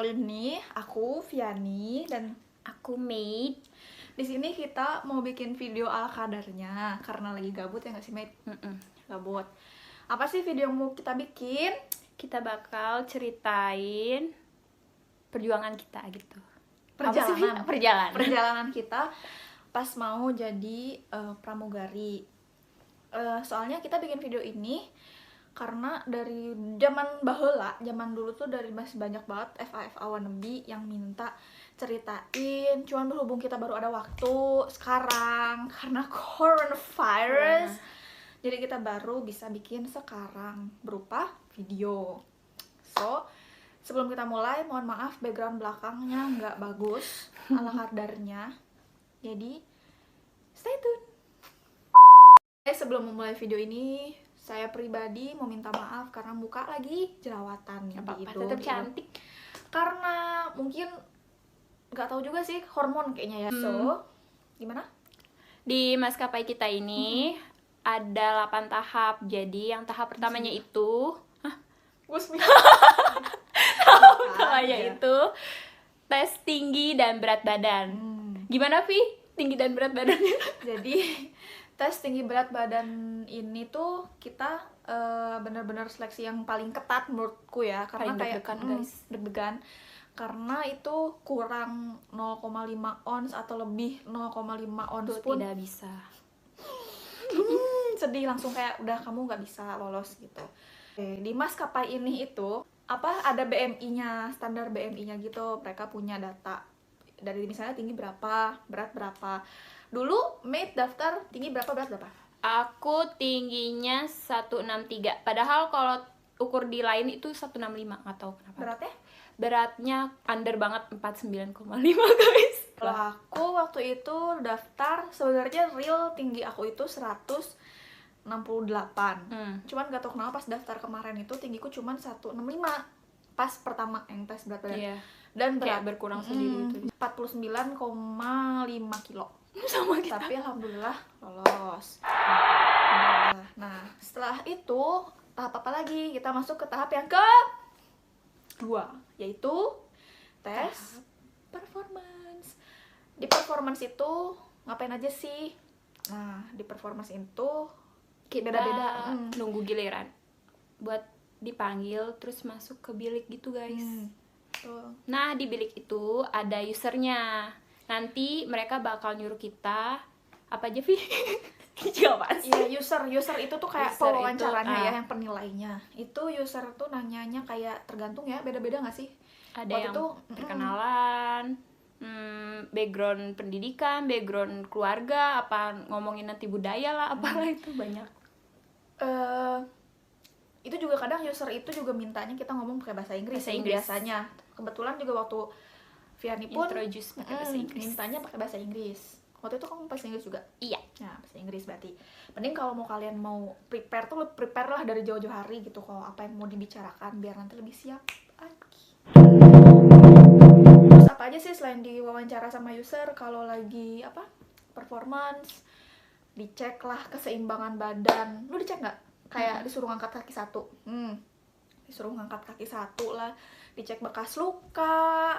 kali ini aku Viani dan aku Maid. di sini kita mau bikin video ala kadarnya karena lagi gabut ya nggak sih Maid? Gabut. Apa sih video yang mau kita bikin? Kita bakal ceritain perjuangan kita gitu. Perjalanan kita pas mau jadi pramugari. Soalnya kita bikin video ini karena dari zaman baheula, zaman dulu tuh dari masih banyak banget FA wannabe yang minta ceritain, cuman berhubung kita baru ada waktu sekarang karena coronavirus, jadi kita baru bisa bikin sekarang berupa video. So, sebelum kita mulai, mohon maaf background belakangnya nggak bagus ala kadarnya, jadi stay tune. Sebelum memulai video ini, saya pribadi mau minta maaf karena muka lagi jerawatan. Tetap cantik. Karena mungkin nggak tahu juga sih, hormon kayaknya ya. So, gimana? Di maskapai kita ini ada 8 tahap. Jadi yang tahap pertamanya itu pertamanya itu tes tinggi dan berat badan. Gimana Vi? Tinggi dan berat badannya? Jadi tes tinggi berat badan ini tuh kita benar-benar seleksi yang paling ketat menurutku ya, karena kayak deg-degan karena itu kurang 0,5 ons atau lebih 0,5 ons itu pun tidak bisa. Sedih, langsung kayak udah kamu nggak bisa lolos gitu. Di maskapai ini itu ada BMI-nya, standar BMI-nya gitu. Mereka punya data dari misalnya tinggi berapa, berat berapa. Dulu Maid daftar tinggi berapa, berat berapa? Aku tingginya 163. Padahal kalau ukur di lain itu 165, nggak tahu kenapa. Beratnya? Beratnya under banget, 49,5 guys. Kalau aku waktu itu daftar, sebenarnya real tinggi aku itu 168. Cuman gak tau kenapa pas daftar kemarin itu tinggiku cuman 165 pas pertama yang tes berat badan. Dan berat berkurang sendiri itu. 49,5 kilo. Sama kita. Tapi alhamdulillah lolos. Nah, setelah itu tahap apa lagi? Kita masuk ke tahap yang kedua, yaitu tes performance. Di performance itu ngapain aja sih? Nah, di performance itu kita beda-beda. Nunggu giliran buat dipanggil terus masuk ke bilik gitu guys. Nah, di bilik itu ada usernya. Nanti mereka bakal nyuruh kita apa aja Vi? Iya, user itu tuh kayak pewawancaranya ya, yang penilainya. Itu user tuh nanyanya kayak tergantung ya, beda-beda nggak sih? Ada waktu yang itu, perkenalan, background pendidikan, background keluarga, apa ngomongin nanti budaya lah, apalah itu banyak. Itu juga kadang user itu juga mintanya kita ngomong pakai bahasa Inggris biasanya. Kebetulan juga waktu Viani pun introduce pakai bahasa Inggris. Mintanya pakai bahasa Inggris. Waktu itu kamu bahasa Inggris juga? Iya. Nah, bahasa Inggris berarti. Mending kalau mau kalian mau prepare tuh prepare lah dari jauh-jauh hari gitu, kalau apa yang mau dibicarakan biar nanti lebih siap lagi. Terus apa aja sih selain diwawancara sama user kalau lagi performance? Dicek lah keseimbangan badan. Lu dicek nggak? Kayak disuruh ngangkat kaki satu. Disuruh ngangkat kaki satu lah. Dicek bekas luka.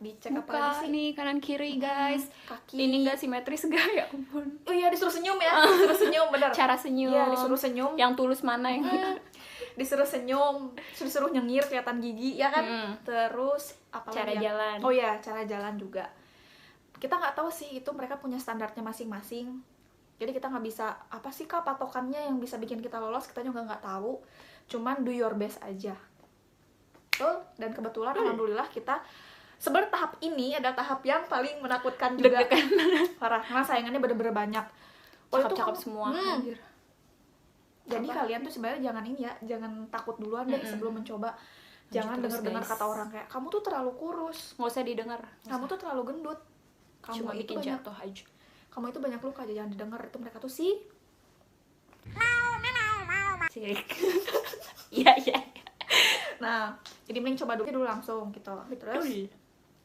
Dicek muka, apa lagi sih? Nih kanan kiri guys. Kaki. Ini nggak simetris gak ya ampun. Oh iya, disuruh senyum ya. Disuruh senyum, bener. Cara senyum. Iya, disuruh senyum. Yang tulus mana yang disuruh senyum, disuruh nyengir kelihatan gigi ya kan. Terus apa cara lagi jalan. Oh iya, cara jalan juga. Kita nggak tahu sih, itu mereka punya standarnya masing-masing. Jadi kita nggak bisa apa sih kak patokannya yang bisa bikin kita lolos, kita juga nggak tahu. Cuman do your best aja. Dan kebetulan alhamdulillah kita sebenarnya tahap ini adalah tahap yang paling menakutkan juga. Parah, karena saingannya bener-bener banyak. Cakep-cakep semua. Jadi kalian tuh sebenarnya jangan takut duluan deh sebelum mencoba. Jangan dengar-dengar kata orang kayak kamu tuh terlalu kurus. Nggak usah didengar. Kamu tuh terlalu gendut. Kamu cuma itu bikin banyak jatuh aja. Kamu itu banyak luka aja, jangan didengar. Itu mereka tuh sih. Sirik. Iya. Nah, jadi mending coba dulu langsung gitu. Terus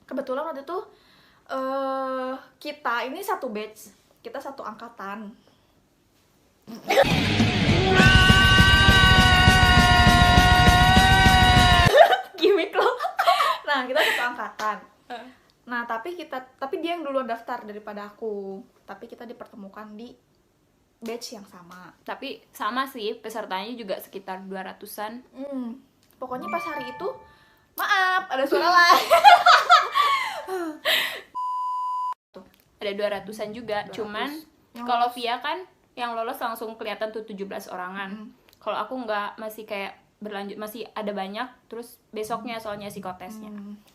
kebetulan waktu itu kita ini satu batch, kita satu angkatan. Gimik loh. Nah, kita satu seangkatan. Nah, tapi dia yang duluan daftar daripada aku. Tapi kita dipertemukan di batch yang sama. Tapi sama sih, pesertanya juga sekitar 200-an. Pokoknya pas hari itu, maaf, ada suara lain. Ada 200-an juga, 200. cuman Yang kalau lolos. Via kan yang lolos langsung kelihatan tuh 17 orangan. Kalau aku nggak, masih kayak berlanjut, masih ada banyak, terus besoknya soalnya psikotesnya.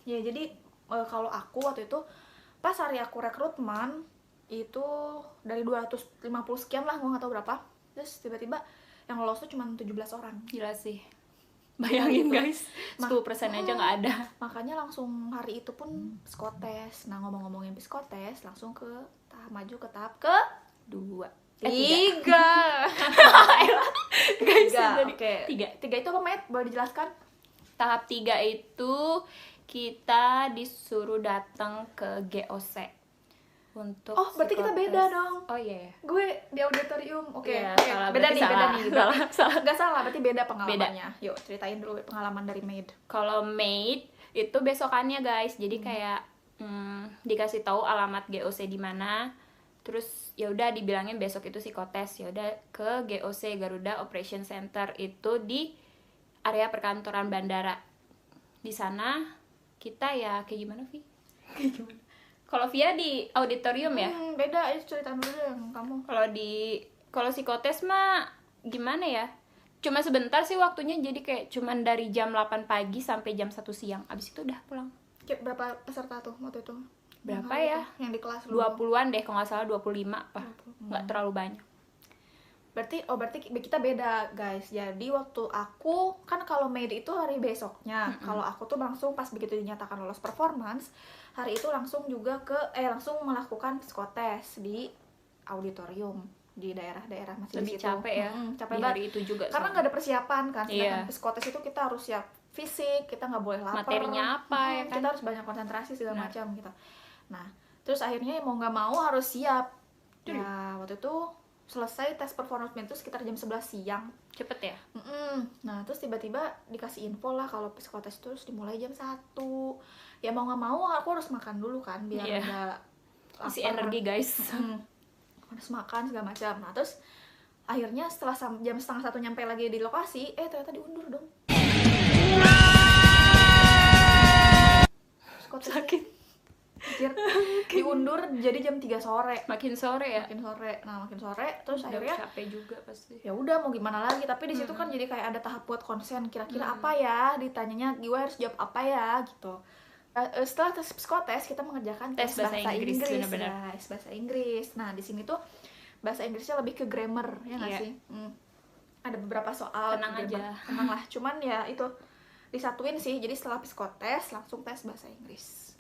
Ya jadi kalau aku waktu itu pas hari aku rekrutmen itu dari 250 sekian lah, gue nggak tahu berapa, terus tiba-tiba yang lolos tuh cuma 17 orang. Gila sih, bayangin gitu. guys, 10% aja nggak ada. Makanya langsung hari itu pun psikotes. Nah, ngomong-ngomongin psikotes, langsung ke maju ke tahap ke 2 tiga. guys, Oke. Tiga itu apa, Matt? Boleh dijelaskan? Tahap 3 itu kita disuruh datang ke GOC untuk Berarti kita psikotes. beda dong. Oh iya. Gue di auditorium. Oke. Iya, Oke. salah, Beda berarti nih, beda salah. nih. Salah. Nggak salah, berarti beda pengalamannya. Yuk, ceritain dulu pengalaman dari Maid. Kalau Maid itu besokannya guys, jadi kayak dikasih tahu alamat GOC di mana, terus ya udah dibilangin besok itu psikotes. Ya udah ke GOC Garuda Operation Center, itu di area perkantoran bandara. Di sana kita ya kayak gimana, Vi? Kayak gimana? Kalau Via di auditorium ya. Beda, ayo ceritain dulu deh yang kamu. Kalau psikotes mah gimana ya? Cuma sebentar sih waktunya, jadi kayak cuman dari jam 8 pagi sampai jam 1 siang. Abis itu udah pulang. Berapa peserta tuh waktu itu? Berapa ya? Yang di kelas 20-an deh, kalau nggak salah 25 apa. Nggak terlalu banyak. Berarti kita beda, guys. Jadi waktu aku kan kalau Maid itu hari besoknya. Kalau aku tuh langsung pas begitu dinyatakan lolos performance, hari itu langsung juga langsung melakukan psikotes di auditorium di daerah-daerah masih Lebih di situ. capek ya. Capek Di banget. hari itu juga. Karena nggak ada persiapan kan. Sedangkan Iya. psikotes itu kita harus siap fisik, kita nggak boleh lapar. Materinya apa ya kan? Kita harus banyak konsentrasi segala macam gitu. Nah, terus akhirnya mau nggak mau harus siap. Ya, waktu itu selesai tes performance itu sekitar jam 11 siang. Cepet ya? Nah, terus tiba-tiba dikasih info lah kalau psikotes itu harus dimulai jam 1. Ya mau nggak mau aku harus makan dulu kan biar ada isi energi guys. Harus makan segala macam. Nah, terus akhirnya setelah jam setengah 1 nyampe lagi di lokasi, ternyata diundur dong. Psikotes Sakit. diundur jadi jam 3 sore. Makin sore ya? Makin sore terus Udah akhirnya capek juga pasti. ya udah mau gimana lagi, tapi di situ kan jadi kayak ada tahap buat konsen, kira-kira apa ya ditanyanya, gue harus jawab apa ya gitu. Setelah tes psikotes kita mengerjakan tes bahasa Inggris benar-benar. guys, bahasa Inggris. Nah, di sini tuh bahasa Inggrisnya lebih ke grammar ya nggak sih? Ada beberapa soal Tenang aja. tenang lah, cuman ya itu disatuin sih. Jadi setelah psikotes langsung tes bahasa Inggris.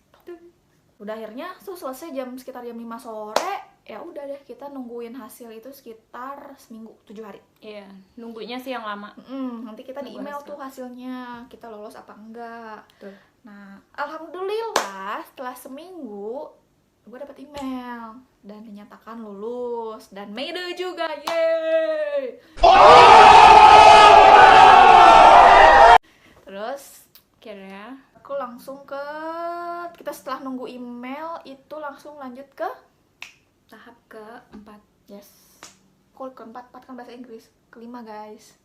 Udah akhirnya tuh selesai sekitar jam 5 sore. Ya udah deh, kita nungguin hasil itu sekitar seminggu, 7 hari. Iya, nunggunya sih yang lama. Nanti kita di email tuh hasilnya, kita lolos apa enggak. Tuh. Nah, alhamdulillah setelah seminggu gue dapet email dan dinyatakan lulus dan Maida juga, yeay. Terus Kira aku langsung kita setelah nunggu email itu langsung lanjut ke tahap keempat. yes. Kok keempat kan bahasa Inggris. Kelima guys.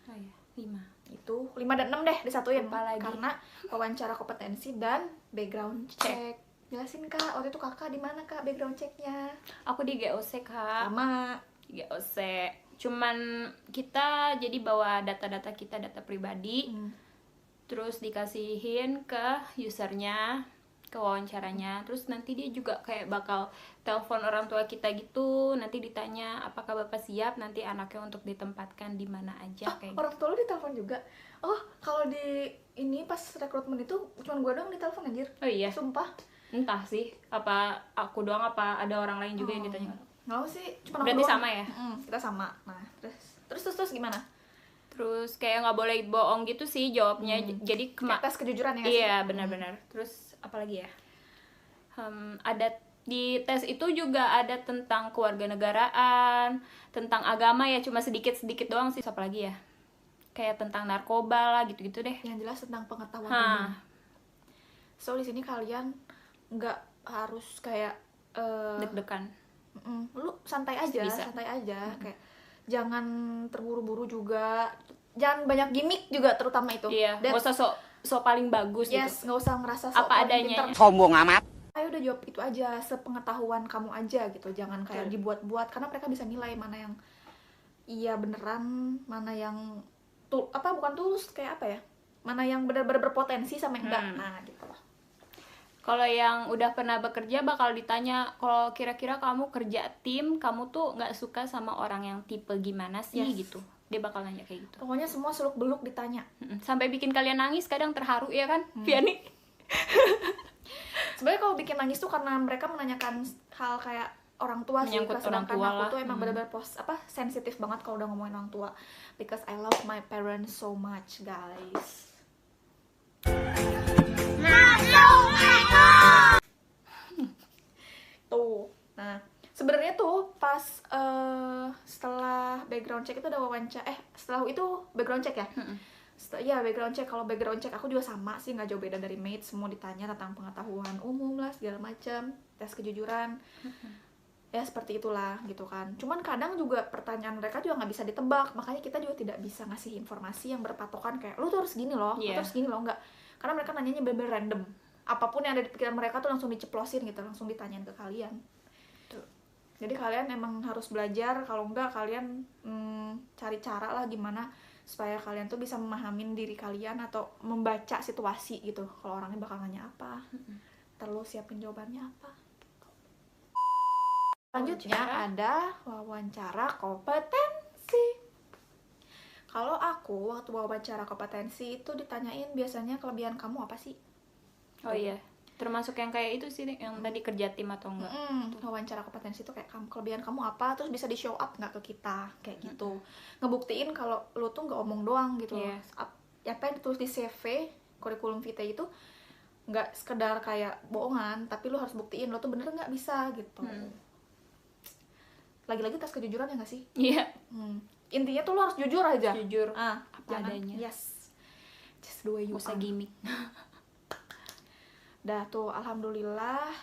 Oh iya, 5. Itu 5 dan 6 deh disatuin. Lupa lagi. Karena wawancara kompetensi dan background check. Jelasin Kak, waktu itu Kakak di mana Kak background checknya? Aku di GOC Kak. Sama. Di GOC. Cuman kita jadi bawa data-data kita, data pribadi. Terus dikasihin ke usernya, ke wawancaranya. Terus nanti dia juga kayak bakal telepon orang tua kita gitu. Nanti ditanya apakah Bapak siap nanti anaknya untuk ditempatkan di mana aja kayak Orang tua lu ditelepon juga? Kalau di ini pas rekrutmen itu cuma gue doang ditelepon anjir. Oh iya, Sumpah. entah sih apa aku doang apa ada orang lain juga yang ditanya. Nggak sih, cuma Berarti aku doang. sama ya? Kita sama. Nah, terus gimana? Terus kayak nggak boleh bohong gitu sih jawabnya. Jadi Kayak tes kejujuran ya nggak sih? iya benar-benar. Terus apalagi ya? Ada di tes itu juga ada tentang kewarganegaraan, tentang agama ya, cuma sedikit-sedikit doang sih. Apalagi ya? Kayak tentang narkoba lah gitu-gitu deh. Yang jelas tentang pengetahuan umum. So di sini kalian nggak harus kayak deg-degan. Lu santai aja, Bisa. kayak jangan terburu-buru juga, jangan banyak gimmick juga terutama itu. Iya, nggak usah sok paling bagus yes, gitu. nggak usah ngerasa sok Apa paling adanya. pintar. Sombong amat. Ayo udah jawab itu aja, sepengetahuan kamu aja gitu, jangan kayak dibuat-buat, karena mereka bisa nilai mana yang iya beneran, mana yang bukan tulus, kayak apa ya, mana yang benar-benar berpotensi sama yang enggak. Nah gitu lah. Kalau yang udah pernah bekerja bakal ditanya, kalau kira-kira kamu kerja tim, kamu tuh nggak suka sama orang yang tipe gimana sih gitu. Dia bakal nanya kayak gitu. Pokoknya semua seluk-beluk ditanya. Sampai bikin kalian nangis, kadang terharu ya kan, Viani? Sebenarnya kalau bikin nangis tuh karena mereka menanyakan hal kayak orang tua sih, Menyangkut orang sedangkan tua aku lah. tuh emang benar-benar sensitif banget kalau udah ngomongin orang tua, because I love my parents so much, guys. Tuh, nah sebenarnya tuh pas setelah background check itu ada wawancara, setelah itu background check ya. Ya background check, kalau background check aku juga sama sih, nggak jauh beda dari mate, semua ditanya tentang pengetahuan umum lah segala macam, tes kejujuran. Ya seperti itulah gitu kan. Cuman kadang juga pertanyaan mereka juga nggak bisa ditebak, makanya kita juga tidak bisa ngasih informasi yang berpatokan kayak lu tuh harus gini loh, lu tuh harus gini loh, nggak. Karena mereka nanyanya bener-bener random, apapun yang ada di pikiran mereka tuh langsung diceplosin gitu, langsung ditanyain ke kalian. Jadi kalian emang harus belajar, kalau enggak kalian cari cara lah gimana supaya kalian tuh bisa memahamin diri kalian atau membaca situasi gitu, kalau orangnya bakal nanya apa, terus siapin jawabannya apa. Selanjutnya ada wawancara kompetensi. Kalau aku waktu wawancara kompetensi itu ditanyain biasanya kelebihan kamu apa sih? Oh iya, termasuk yang kayak itu sih, yang tadi kerja tim atau enggak. Wawancara kompetensi itu kayak kelebihan kamu apa, terus bisa di show up nggak ke kita, kayak gitu. Ngebuktiin kalau lu tuh nggak omong doang gitu. Apa yang ditulis di CV, kurikulum vitae itu nggak sekedar kayak bohongan, tapi lu harus buktiin lo tuh bener nggak bisa gitu. Lagi-lagi tes kejujuran ya nggak sih? Iya. Intinya tuh lo harus jujur aja. Jujur. Apa adanya. Yes. Just the way you usah are. gimmick. Dah tuh, alhamdulillah.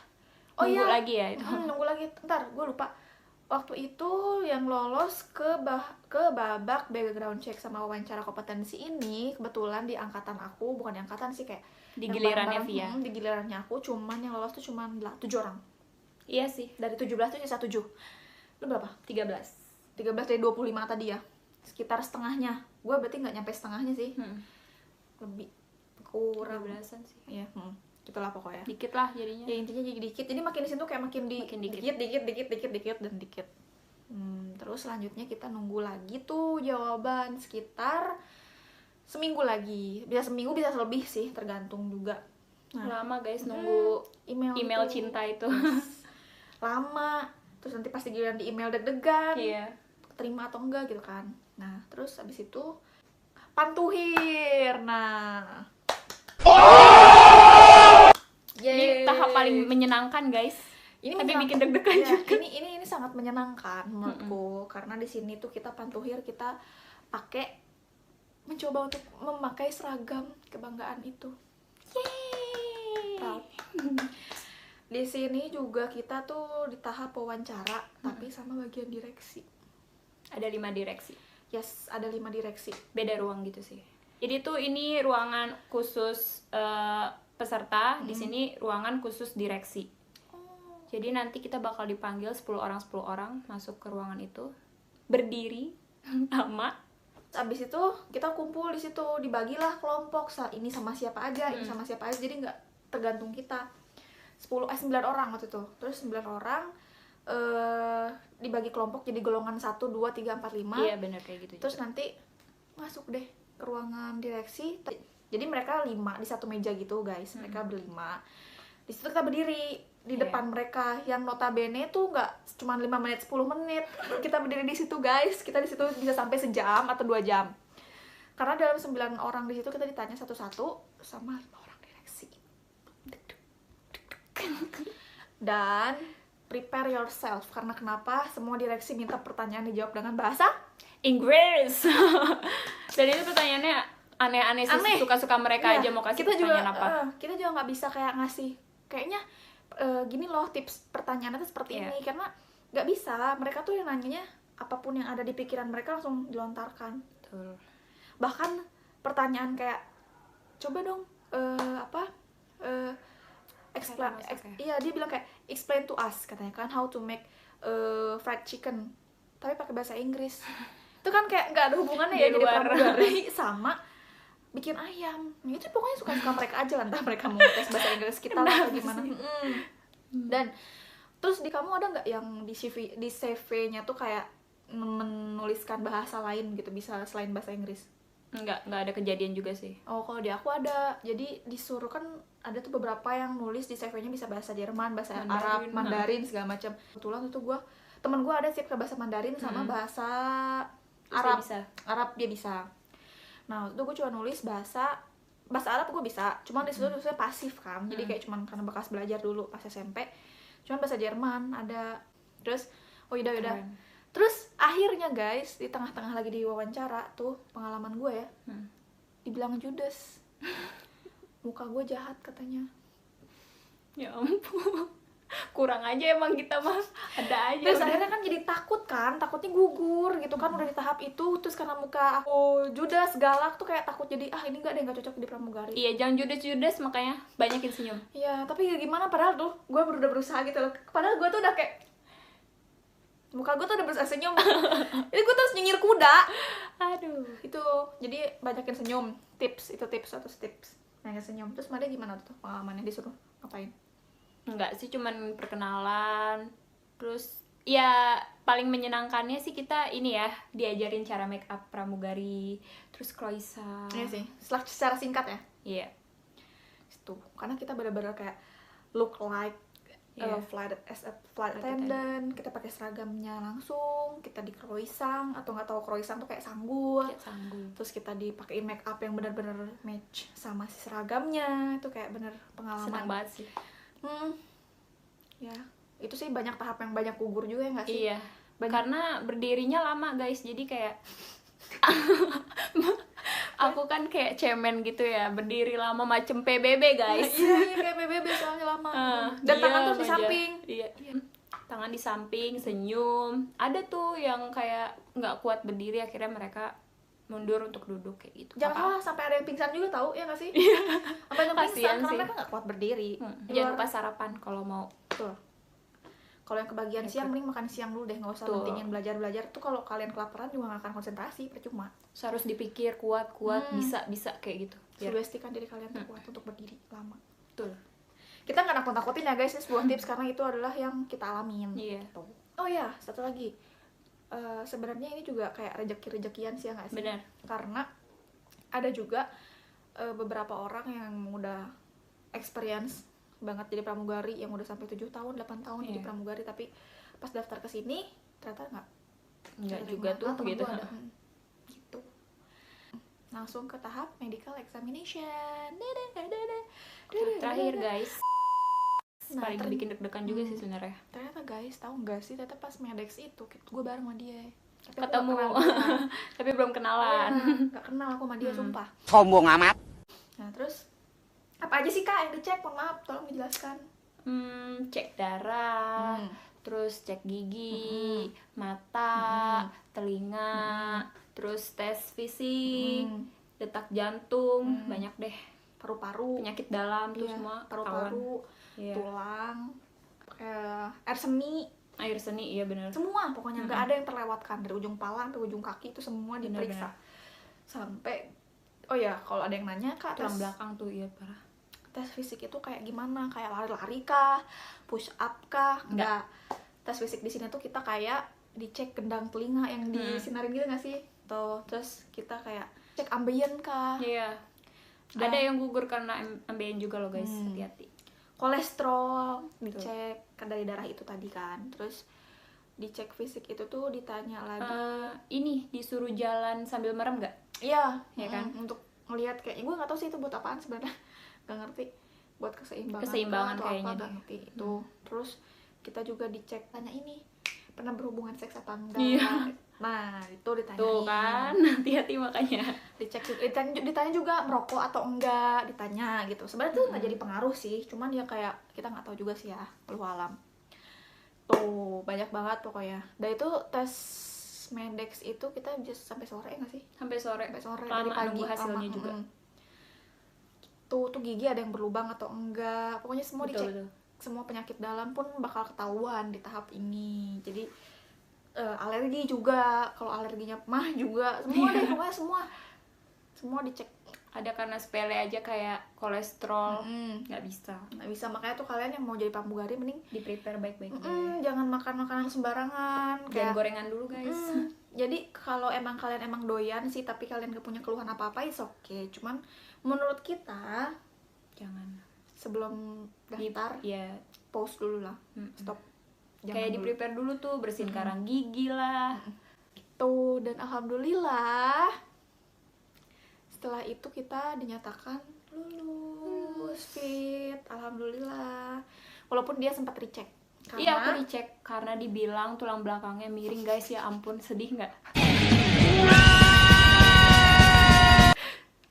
Nunggu lagi ya itu. Nunggu lagi. Ntar, gue lupa. Waktu itu yang lolos ke babak background check sama wawancara kompetensi ini kebetulan di angkatan aku, bukan di angkatan sih, kayak di gilirannya Via. Di gilirannya aku, cuman yang lolos tuh cuman 7 orang. Iya sih. Dari 17 tuh sisa 7. Lu berapa? 13 dari 25 tadi ya, sekitar setengahnya. Gue berarti nggak nyampe setengahnya sih, lebih kurang 13-an sih ya, gitulah pokoknya, dikit lah jadinya ya, intinya jadi dikit. Jadi makin di situ kayak makin dikit. Terus selanjutnya kita nunggu lagi tuh jawaban sekitar seminggu lagi, bisa seminggu bisa lebih sih, tergantung juga. Lama guys nunggu email cinta itu. Lama. Terus nanti pasti giliran di email deg-degan, terima atau enggak gitu kan. Nah terus abis itu pantuhir. Nah ini tahap paling menyenangkan guys. Ini tapi bikin deg-degan juga. Ini sangat menyenangkan menurutku, karena di sini tuh kita pantuhir, kita mencoba untuk memakai seragam kebanggaan itu. Proud. Di sini juga kita tuh di tahap wawancara, tapi sama bagian direksi. Ada 5 direksi. Yes, ada 5 direksi. Beda ruang gitu sih. Jadi tuh ini ruangan khusus peserta, di sini ruangan khusus direksi. Jadi nanti kita bakal dipanggil 10 orang masuk ke ruangan itu, berdiri lama. Abis itu kita kumpul di situ, dibagilah kelompok. Ini sama siapa aja, ini sama siapa aja. Jadi nggak tergantung kita. 9 orang waktu itu. Terus 9 orang dibagi kelompok jadi golongan 1, 2, 3, 4, 5. Iya benar kayak gitu. Terus nanti masuk deh ke ruangan direksi. Jadi mereka 5 di satu meja gitu guys. Mereka berlima. Di situ kita berdiri di depan mereka, yang notabene tuh nggak cuma 5 menit, 10 menit. Kita berdiri di situ guys. Kita di situ bisa sampai sejam atau 2 jam. Karena dalam 9 orang di situ kita ditanya satu-satu sama 5 orang direksi. Dan prepare yourself, karena kenapa? Semua direksi minta pertanyaan dijawab dengan bahasa Inggris. Dan itu pertanyaannya aneh-aneh sih, Aneh. suka-suka mereka Iya, aja mau kasih kita juga pertanyaan apa. kita juga nggak bisa kayak ngasih kayaknya gini loh tips pertanyaannya tuh seperti Iya. ini, karena nggak bisa, mereka tuh yang nanyanya apapun yang ada di pikiran mereka langsung dilontarkan. Betul. Bahkan pertanyaan kayak coba dong explain, Kayak masak ya? iya dia bilang kayak explain to us katanya kan how to make fried chicken, tapi pakai bahasa Inggris. Itu kan kayak nggak ada hubungannya ya Di jadi luar. pramugari sama bikin ayam. Itu pokoknya suka-suka mereka aja lah, entah mereka mau tes bahasa Inggris kita lah atau gimana. Dan terus di kamu ada nggak yang di CV-nya tuh kayak menuliskan bahasa lain gitu, bisa selain bahasa Inggris? Nggak ada kejadian juga sih. Oh, kalau di aku ada. Jadi disuruh kan ada tuh beberapa yang nulis di CV-nya bisa bahasa Jerman, bahasa Arab, Mandarin segala macam. Kebetulan itu temen gue ada sih ke bahasa Mandarin sama bahasa Arab. Bisa. Arab dia bisa. Nah, waktu itu gue cuma nulis bahasa Arab gue bisa. Cuman di situ tulisnya pasif kan. Jadi kayak cuman karena bekas belajar dulu pas SMP. Cuman bahasa Jerman ada. Terus udah. Keren. Terus akhirnya guys, di tengah-tengah lagi diwawancara tuh pengalaman gue ya, dibilang judes. Muka gue jahat katanya. Ya ampun. Kurang aja emang kita mah. Ada aja. Terus akhirnya kan jadi takutnya gugur gitu kan, udah di tahap itu. Terus karena muka aku judes, galak tuh kayak takut jadi ini nggak cocok di pramugari. Iya, jangan judes makanya banyakin senyum. Iya, tapi gimana padahal tuh gue udah berusaha gitu loh. Padahal gue tuh udah kayak muka gue tuh udah berusaha senyum. Jadi gue terus nyengir kuda. Aduh. Itu jadi banyakin senyum. Tips banyakin senyum. Terus Made gimana tuh pengalamannya, disuruh ngapain? Enggak sih, cuman perkenalan. Terus ya paling menyenangkannya sih kita ini ya, diajarin cara make up pramugari, terus croissant. Iya sih, secara singkat ya. Iya. Itu karena kita benar-benar kayak look like flight attendant. Kita pakai seragamnya langsung, kita di croissant atau nggak tahu croissant tuh kayak sanggul. Terus kita dipakein make up yang benar-benar match sama si seragamnya. Itu kayak bener pengalaman. Senang banget sih. Ya, itu sih banyak tahap yang banyak gugur juga ya nggak sih? Iya. Karena berdirinya lama guys, jadi kayak aku kan kayak cemen gitu ya, berdiri lama macem PBB guys. Iya kayak PBB soalnya lama. Dan tangan terus di samping. Iya. Tangan di samping, senyum. Ada tuh yang kayak nggak kuat berdiri, akhirnya mereka mundur untuk duduk kayak gitu. Jangan salah, sampai ada yang pingsan juga tahu ya nggak sih? Sampai yang pingsan karena mereka nggak kuat berdiri. Jangan lupa sarapan kalau mau. Tuh. Kalau yang kebagian siang, mending makan siang dulu deh, nggak usah pentingin belajar tuh. Kalau kalian kelaparan juga nggak akan konsentrasi, percuma. Harus dipikir kuat bisa kayak gitu. Sugestikan diri kalian tuh kuat untuk berdiri lama. Betul. Kita nggak nakut-nakutin ya guys, ini sebuah tips karena itu adalah yang kita alamin. Iya. Oh ya, satu lagi. Sebenarnya ini juga kayak rezeki-rezekian sih ya nggak sih? Benar. Karena ada juga beberapa orang yang udah experience banget jadi pramugari, yang udah sampai 7 tahun, 8 tahun jadi pramugari, tapi pas daftar ke sini ternyata nggak juga tuh gitu. Gitu. Langsung ke tahap medical examination. Terakhir guys. Paling Nah, bikin deg-degan juga sih sebenarnya. Ternyata guys, tahu nggak sih, ternyata pas Medex itu gue bareng sama dia. Tapi ketemu tapi belum kenalan. Nggak kenal aku sama dia, sumpah. Sombong amat. Nah terus apa aja sih kak yang dicek? Mohon maaf, tolong dijelaskan. Cek darah, terus cek gigi, mata, telinga, terus tes fisik, detak jantung, banyak deh. Paru-paru, penyakit dalam tuh semua, paru-paru, tulang, air seni, iya benar. semua pokoknya nggak ada yang terlewatkan, dari ujung pala sampai ujung kaki itu semua diperiksa. Sampai kalau ada yang nanya kak, tulang belakang tuh parah. Tes fisik itu kayak gimana? Kayak lari-lari kah? Push up kah? Enggak. Tes fisik di sini tuh kita kayak dicek gendang telinga yang disinarin gitu nggak sih? Tuh, terus kita kayak cek ambien kah? Iya. Ada yang gugur karena ambien juga loh guys, hati-hati. Kolesterol dicek dari darah itu tadi kan. Terus dicek fisik itu tuh ditanya lagi. Ini disuruh jalan sambil merem nggak? Iya, ya kan? Untuk ngelihat kayak gue nggak tahu sih itu buat apaan sebenarnya. Gak ngerti, buat keseimbangan atau kayaknya apa, gak ngerti itu. Terus kita juga dicek, tanya ini pernah berhubungan seks apa enggak. Iya. Nah itu ditanyain Tuh kan, hati-hati makanya. dicek, ditanya juga merokok atau enggak, ditanya gitu. Sebenarnya tuh nggak jadi pengaruh sih, cuman ya kayak kita nggak tahu juga sih ya, wallahu alam. Tuh banyak banget pokoknya. Dan itu tes Medex itu kita bisa sampai sore nggak sih? Sampai sore. Dari Lama pagi nunggu hasilnya juga. Tuh gigi ada yang berlubang atau enggak, pokoknya semua dicek. Betul. Semua penyakit dalam pun bakal ketahuan di tahap ini. Jadi alergi juga, kalau alerginya mah juga, semua deh pokoknya semua dicek. Ada karena sepele aja kayak kolesterol, nggak bisa. Makanya tuh kalian yang mau jadi pramugari mending Di prepare baik-baik. Jangan makan makanan sembarangan, Dan gorengan dulu guys. Jadi kalau emang kalian emang doyan sih tapi kalian gak punya keluhan apa-apa, is oke. Cuman menurut kita Jangan. sebelum daftar Ya. pause dulu lah, stop. Kayak di prepare dulu tuh, bersihin karang gigi lah. Tuh, dan alhamdulillah setelah itu kita dinyatakan lulus fit, alhamdulillah. Walaupun dia sempat recheck. Iya, aku dicek karena dibilang tulang belakangnya miring guys, ya ampun, sedih nggak?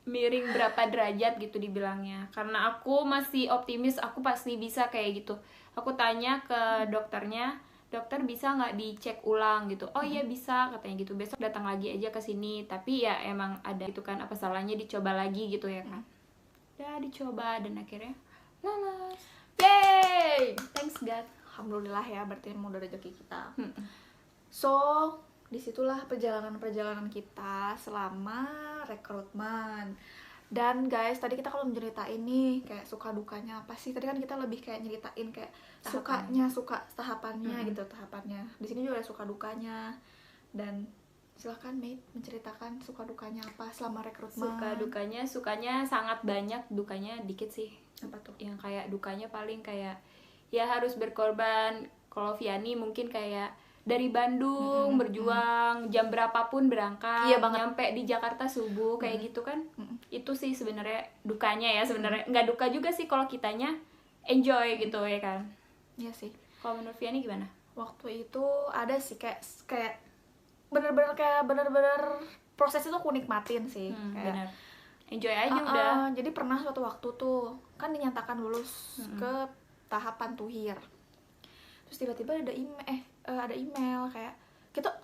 Miring berapa derajat gitu dibilangnya. Karena aku masih optimis aku pasti bisa kayak gitu. Aku tanya ke dokternya, dokter bisa nggak dicek ulang gitu? Oh iya bisa katanya gitu, besok datang lagi aja ke sini. Tapi ya emang ada itu kan, apa salahnya dicoba lagi gitu ya kan. Udah dicoba dan akhirnya lolos. Yeay! Thanks God. Alhamdulillah ya, berarti emang udah rezeki kita. So, disitulah perjalanan kita selama rekrutmen. Dan guys, tadi kita kalau menceritain nih kayak suka dukanya apa sih? Tadi kan kita lebih kayak nyeritain kayak tahapannya gitu, tahapannya. Di sini juga ada suka dukanya. Dan silahkan Mate menceritakan suka dukanya apa selama rekrutmen. Sukanya sangat banyak, dukanya dikit sih. Apa tuh? Yang kayak dukanya paling kayak ya harus berkorban. Kalau Viani mungkin kayak dari Bandung berjuang jam berapapun berangkat, nyampe di Jakarta subuh kayak gitu kan. Itu sih sebenarnya dukanya ya, sebenarnya nggak duka juga sih kalau kitanya enjoy gitu ya kan. Iya sih. Kalau menurut Viani gimana? Waktu itu ada sih kayak bener-bener proses itu aku nikmatin sih. Kayak bener. Enjoy aja udah. Jadi pernah suatu waktu tuh kan dinyatakan lulus ke tahapan tuhir. Terus tiba-tiba ada email kayak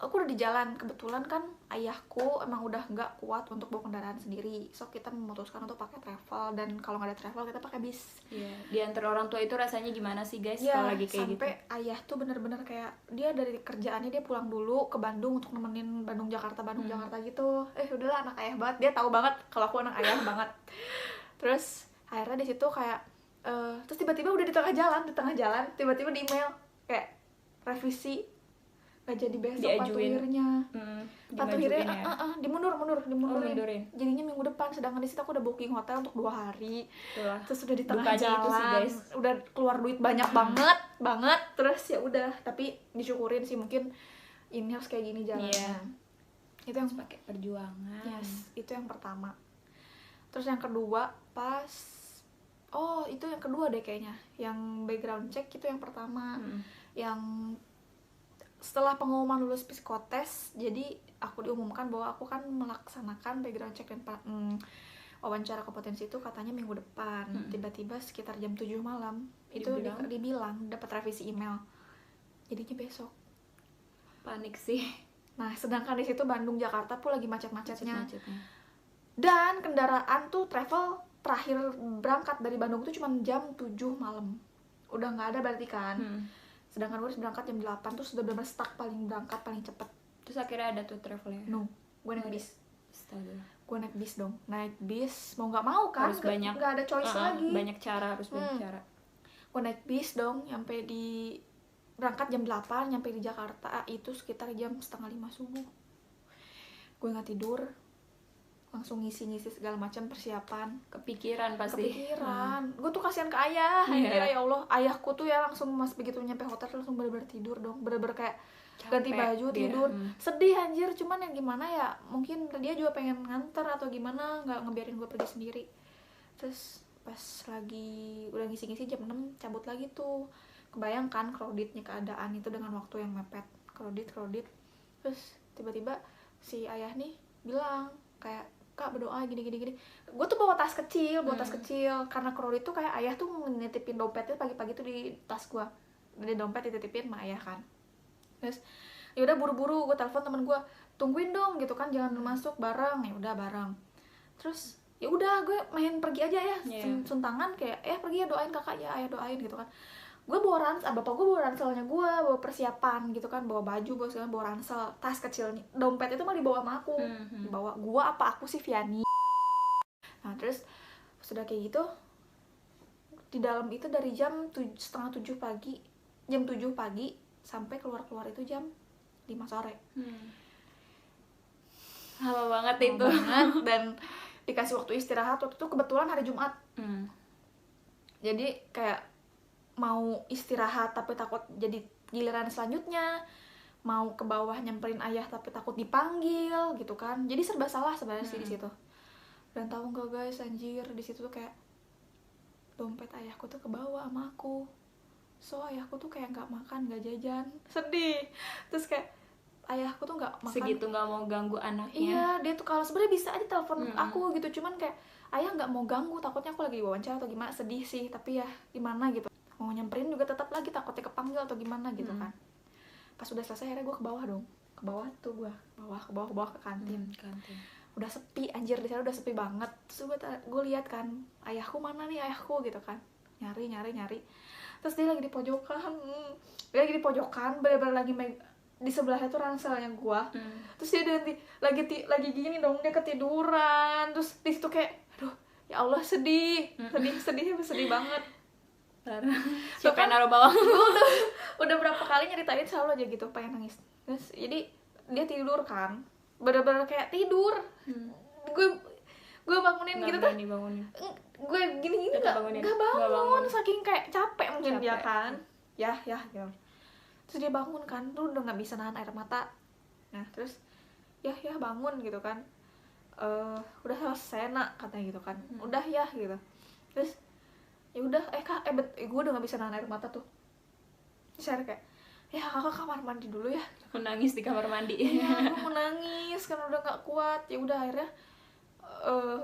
aku udah di jalan, kebetulan kan ayahku emang udah nggak kuat untuk bawa kendaraan sendiri, so kita memutuskan untuk pakai travel, dan kalau nggak ada travel kita pakai bis. Iya. Diantar orang tua itu rasanya gimana sih guys ya, kalau lagi kayak sampai gitu? Ayah tuh bener-bener kayak dia dari kerjaannya dia pulang dulu ke Bandung untuk nemenin Bandung Jakarta gitu. Udahlah, anak ayah banget, dia tahu banget kalau aku anak ayah banget. Terus akhirnya di situ kayak terus tiba-tiba udah di tengah jalan tiba-tiba di email kayak revisi gak jadi besok patuhirnya. Patuhirnya dimundurin. Jadinya minggu depan, sedangkan di situ aku udah booking hotel untuk 2 hari. Itulah. Terus udah di tengah Dukanya jalan, itu sih, guys. udah keluar duit banyak banget. Terus ya udah, tapi disyukurin sih, mungkin ini harus kayak gini jalannya. Iya. Itu yang pakai perjuangan. Yes, itu yang pertama. Terus yang kedua itu yang kedua deh kayaknya. Yang background check itu yang pertama. Yang setelah pengumuman lulus psikotes, jadi aku diumumkan bahwa aku kan melaksanakan background check dan wawancara kompetensi itu katanya minggu depan. Tiba-tiba sekitar jam 7 malam itu dibilang dapat revisi email, jadinya besok. Panik sih. Nah, sedangkan di situ Bandung Jakarta pun lagi macet-macetnya. Dan kendaraan tuh travel terakhir berangkat dari Bandung tuh cuma jam 7 malam. Udah nggak ada berarti kan. Sedangkan gue harus berangkat jam 8, terus udah bener stuck paling cepet. Terus akhirnya ada tuh travelnya? No, gue naik bis. Astaga. Gue naik bis dong. Naik bis, mau gak mau kan, harus gak ada choice lagi. Banyak cara, harus banyak cara. Gue naik bis dong, berangkat jam 8, nyampe di Jakarta itu sekitar jam 4:30 subuh. Gue gak tidur, langsung ngisi segala macam persiapan. Kepikiran pasti. Gue tuh kasihan ke ayah. Ya Allah, ayahku tuh ya langsung begitu nyampe hotel langsung bener-bener tidur dong, bener-bener kayak ganti baju tidur. Sedih anjir, cuman yang gimana ya, mungkin dia juga pengen nganter atau gimana, nggak ngebiarin gue pergi sendiri. Terus pas lagi udah ngisi jam 6 cabut lagi tuh. Kebayangkan crowdednya keadaan itu dengan waktu yang mepet, crowded. Terus tiba-tiba si ayah nih bilang kayak, Kak berdoa gini. Gue tuh bawa tas kecil, karena Krori tuh kayak ayah tuh nitipin dompetnya pagi-pagi tuh di tas gue, di dompet dititipin sama ayah kan. Terus ya udah buru-buru gue telepon temen gue, tungguin dong gitu kan, jangan masuk bareng. Ya udah bareng. Terus ya udah gue main pergi aja ya, suntangan kayak pergi ya doain kakak ya, ayah doain gitu kan. Gue bawa ransel, bapak gue bawa ranselnya gue, bawa persiapan gitu kan, bawa baju, bawa segala, bawa ransel, tas kecilnya, dompet itu mah dibawa sama aku, dibawa gue apa aku sih Viani. Nah terus sudah kayak gitu, di dalam itu dari jam 6:30 pagi, jam 7 pagi sampai keluar itu jam 5 sore. Lama banget itu. Dan dikasih waktu istirahat, waktu itu kebetulan hari Jumat. Jadi kayak mau istirahat tapi takut jadi giliran selanjutnya, mau ke bawah nyamperin ayah tapi takut dipanggil gitu kan. Jadi serba salah sebenarnya sih di situ. Dan tahu nggak guys, anjir di situ tuh kayak dompet ayahku tuh kebawa sama aku. So ayahku tuh kayak nggak makan, nggak jajan, sedih. Terus kayak ayahku tuh nggak makan. Segitu nggak mau ganggu anaknya. Iya, dia tuh kalau sebenarnya bisa aja telepon aku gitu, cuman kayak ayah nggak mau ganggu, takutnya aku lagi wawancara atau gimana, sedih sih, tapi ya gimana gitu. Mau nyamperin juga tetap lagi takutnya kepanggil atau gimana gitu kan. Pas udah selesai akhirnya gue ke bawah dong, ke bawah ke kantin. Udah sepi anjir, di sana udah sepi banget. Terus gue lihat kan ayahku mana nih, ayahku gitu kan, nyari. Terus dia lagi di pojokan, bener-bener lagi di sebelahnya tuh ranselnya gue. Terus dia lagi gini dong, dia ketiduran. Terus di situ kayak aduh ya Allah, sedih banget. Siapa yang naruh bawang? udah berapa kali nyeritain selalu aja gitu pengen nangis. Terus jadi dia tidur kan, bener-bener kayak tidur. Gue bangunin gitu tuh, gue gini nggak bangun, saking kayak capek mungkin dia kan. Ya terus dia bangun kan, tuh udah nggak bisa nahan air mata. Nah terus ya bangun gitu kan, udah selesai nak katanya gitu kan, udah ya gitu. Terus ya udah kak gue udah nggak bisa nahan air mata tuh. Saya kayak ya kakak kamar mandi dulu ya, menangis di kamar mandi. Iya, gue mau nangis karena udah nggak kuat. Ya udah akhirnya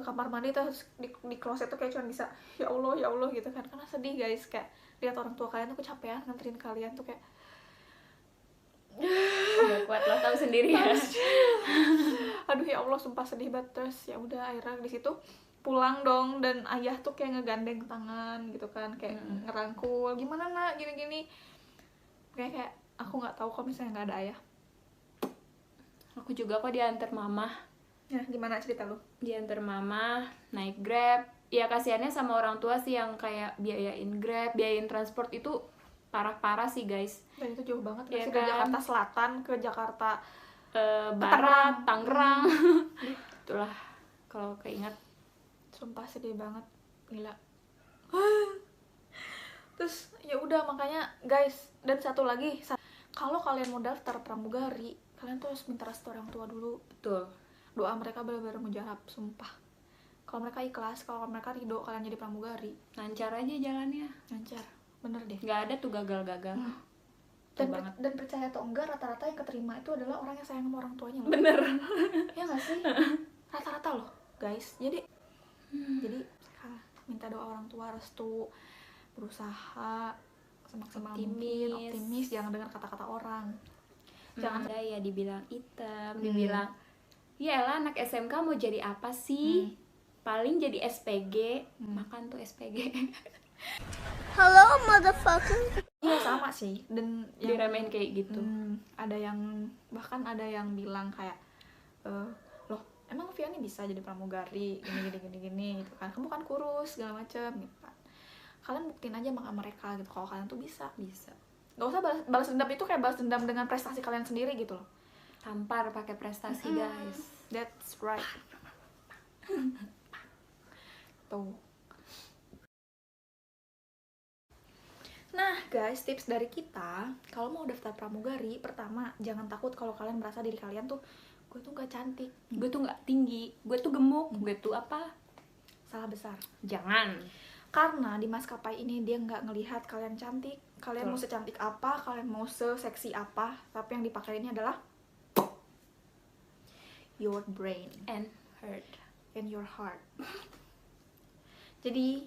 kamar mandi terus di kloset tuh kayak cuma bisa ya Allah gitu kan, karena sedih guys, kayak lihat orang tua kalian tuh kecapean nganterin kalian tuh kayak nggak kuat, lo tahu sendiri ya. Aduh ya Allah, sumpah sedih banget. Terus ya udah akhirnya di situ pulang dong, dan ayah tuh kayak ngegandeng tangan gitu kan, kayak ngerangkul, gimana nak gini kayak aku nggak tahu kalau misalnya nggak ada ayah. Aku juga kok diantar mama. Ya gimana cerita lu? Diantar mama naik Grab. Ya kasihannya sama orang tua sih yang kayak biayain Grab, biayain transport itu parah sih guys. Dan itu jauh banget ya kan? Ke Jakarta Selatan, ke Jakarta Barat, Tangerang. Itulah kalau keinget. Sumpah sedih banget, gila. Terus ya udah makanya guys, dan satu lagi, kalau kalian mau daftar pramugari, kalian tuh harus minta restu orang tua dulu. Betul. Doa mereka benar-benar mujarab, sumpah. Kalau mereka ikhlas, kalau mereka ridho kalian jadi pramugari, lancar aja jalannya. Lancar, bener deh. Nggak ada tuh gagal-gagal. Dan percaya atau enggak, rata-rata yang keterima itu adalah orang yang sayang sama orang tuanya loh. Bener. Ya nggak sih? Rata-rata loh guys. Jadi minta doa orang tua, restu, berusaha semaksimal mungkin, optimis, jangan dengar kata-kata orang. Jangan ada ya dibilang hitam, dibilang ya elah anak SMK mau jadi apa sih? Paling jadi SPG, makan tuh SPG. Hello motherfucker. Iya sama sih, dan diremehin kayak gitu. Ada yang bahkan ada yang bilang kayak loh emang Viani bisa jadi pramugari gini gitu kan, kamu kan kurus segala macem gitu kan, kalian buktiin aja sama mereka gitu kalau kalian tuh bisa. Nggak usah balas dendam, itu kayak balas dendam dengan prestasi kalian sendiri gitu loh. Tampar pakai prestasi guys. That's right. Tuh. Nah guys, tips dari kita kalau mau daftar pramugari, pertama jangan takut kalau kalian merasa diri kalian tuh gue tuh nggak cantik, gue tuh nggak tinggi, gue tuh gemuk, gue tuh apa. Salah besar. Jangan. Karena di maskapai ini dia nggak ngelihat kalian cantik, kalian mau secantik apa, kalian mau seseksi apa, tapi yang dipakai ini adalah your brain and hurt. and your heart. Jadi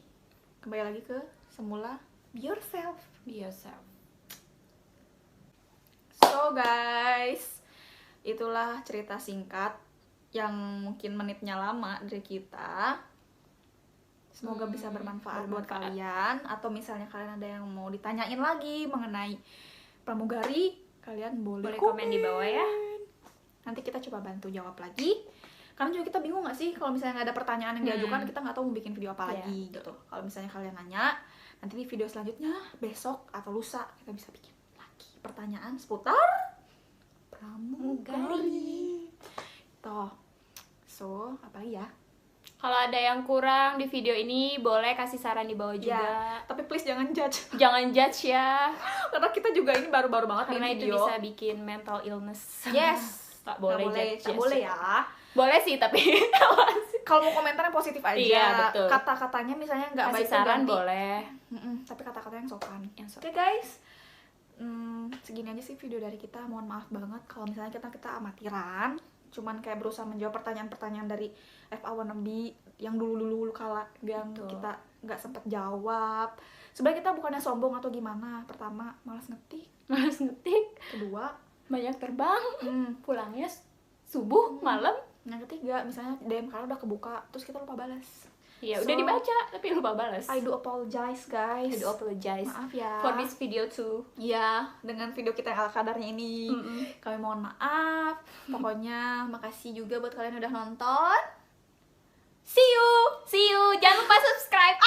kembali lagi ke semula, be yourself. Be yourself. So guys, itulah cerita singkat yang mungkin menitnya lama dari kita. Semoga bisa bermanfaat buat kalian. Atau misalnya kalian ada yang mau ditanyain lagi mengenai pramugari, kalian boleh komen di bawah ya. Nanti kita coba bantu jawab lagi. Karena juga kita bingung gak sih kalau misalnya nggak ada pertanyaan yang diajukan, kita nggak tahu mau bikin video apa lagi gitu. Kalau misalnya kalian nanya, nanti di video selanjutnya besok atau lusa kita bisa bikin lagi pertanyaan seputar pramugari. Toh, so apa lagi ya? Kalau ada yang kurang di video ini, boleh kasih saran di bawah juga. Ya, tapi please jangan judge. Jangan judge ya. Karena kita juga ini baru-baru banget Karena bikin itu video. bisa bikin mental illness. Yes. Tak boleh judge. Tak boleh ya. Boleh sih, tapi Kalau mau komentarnya positif aja. Iya, betul. Kata-katanya misalnya nggak kasih baik saran ganti. boleh. Tapi kata-kata yang sopan. Yang Oke guys. Segini aja sih video dari kita. Mohon maaf banget kalau misalnya kita amatiran. Cuman kayak berusaha menjawab pertanyaan-pertanyaan dari FA Wannabe yang dulu kala yang Betul. kita nggak sempet jawab. Sebenarnya kita bukannya sombong atau gimana. Pertama, malas ngetik. Males ngetik, Kedua, banyak terbang, hmm, pulangnya subuh, malam. yang ketiga, misalnya DM kalian udah kebuka, terus kita lupa balas. Ya So, udah dibaca tapi lupa balas. I do apologize guys. I do apologize Maaf ya. for this video too. Iya, dengan video kita yang ala kadarnya ini. Kami mohon maaf. Pokoknya makasih juga buat kalian yang udah nonton. See you. See you. Jangan lupa subscribe.